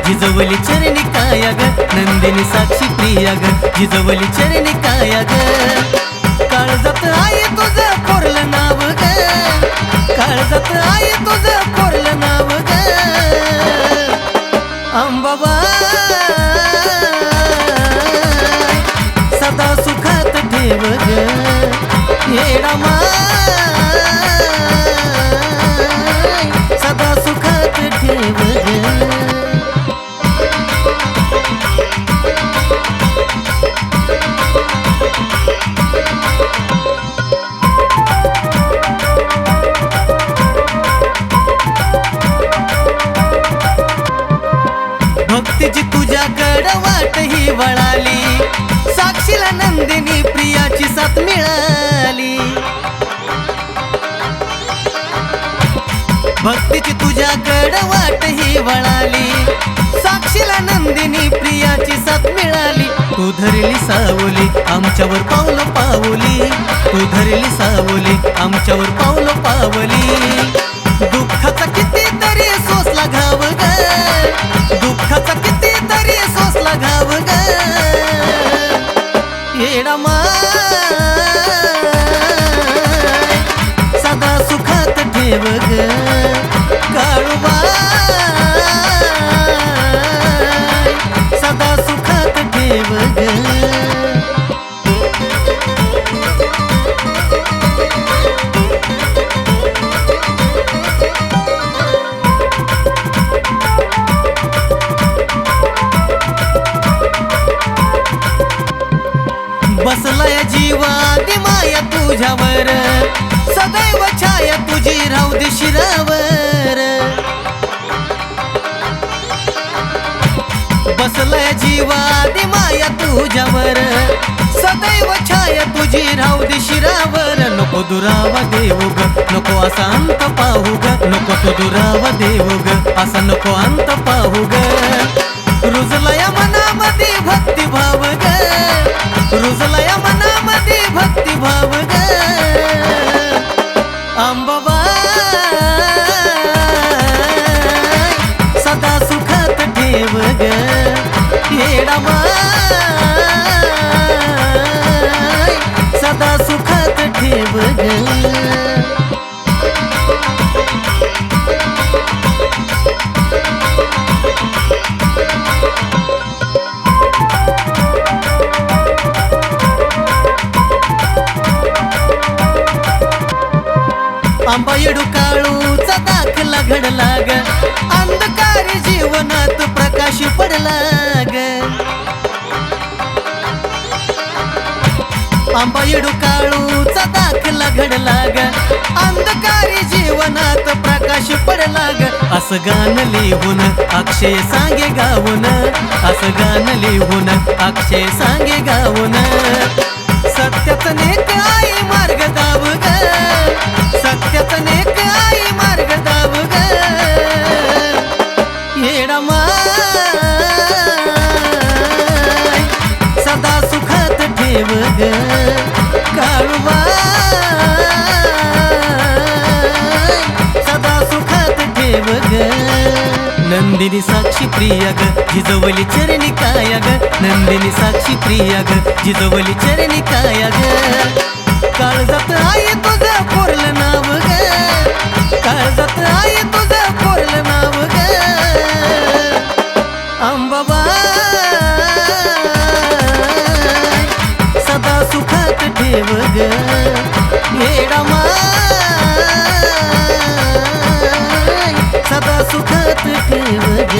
जिजवली चरणी काया ग नंदिनी साक्षी प्रिया ग जिजवली चरणी काया ग काळजात आहे तुझं कोरलं नाव ग काळजात आहे तुझं कोरलं नाव ग अंबाबाई सदा सुखात ठेव ग येडामाई सदा सुखात ठेव ग भक्तीची तुझ्याकडं वाट ही वळाली साक्षीला नंदिनी प्रियाची साथ मिळाली भक्तीची तुझ्याकडं वाट ही वळाली साक्षीला नंदिनी प्रियाची साथ मिळाली तू धरली सावली आमच्यावर पावलं पावली तू धरली सावली आमच्यावर पावलं पावली दुःखाचा कितीतरी सोसला घाव ग दुःखाचा कितीतरी सोसला घाव ग येडामाई सदा सुखात ठेव ग काळूबाई सदा सुखात ठेव ग बसलाय जीवादी माया तुझ्यावर सदैव छाया तुझी राहू दे शिरावर बसलाय जीवादी माया तुझ्यावर सदैव छाया तुझी राहू दे शिरावर नको दुरावा देऊ ग नको असा अंत पाहू ग नको तो दुरावा देऊ ग असा नको अंत पाहू ग रुजलया मनामध्ये भक्तिभाव ग रुजलया मनामध्ये भक्तिभाव ग अंबाबाई सदा सुखात ठेव ग येडामाई सदा सुखात ठेव ग आंबा येडू काळूचा दाखला घडला ग अंधकारी जीवनात प्रकाश पडला ग आंबा येडू काळूचा दाखला घडला ग अंधकारी जीवनात प्रकाश पडला ग असं गाणं लिहून अक्षय सांगे गाऊन असं गाणं लिहून अक्षय सांगे गाऊन सत्यात नेक आई मार्ग दाव ग सत्यात नेक आई मार्ग दाव ग येडामाई सदा सुखात ठेव ग काळूबाई सदा सुखात ठेव ग नंदिनी साक्षी प्रिया ग जिजवली चरणी काया ग नंदिनी साक्षी प्रिया ग जिजवली चरणी काया ग काळजात आहे तुझं कोरलं नाव ग काळजात आहे तुझं कोरलं नाव ग अंबाबाई सदा सुखात ठेव ग येडामाई सदा सुखात ठेव ग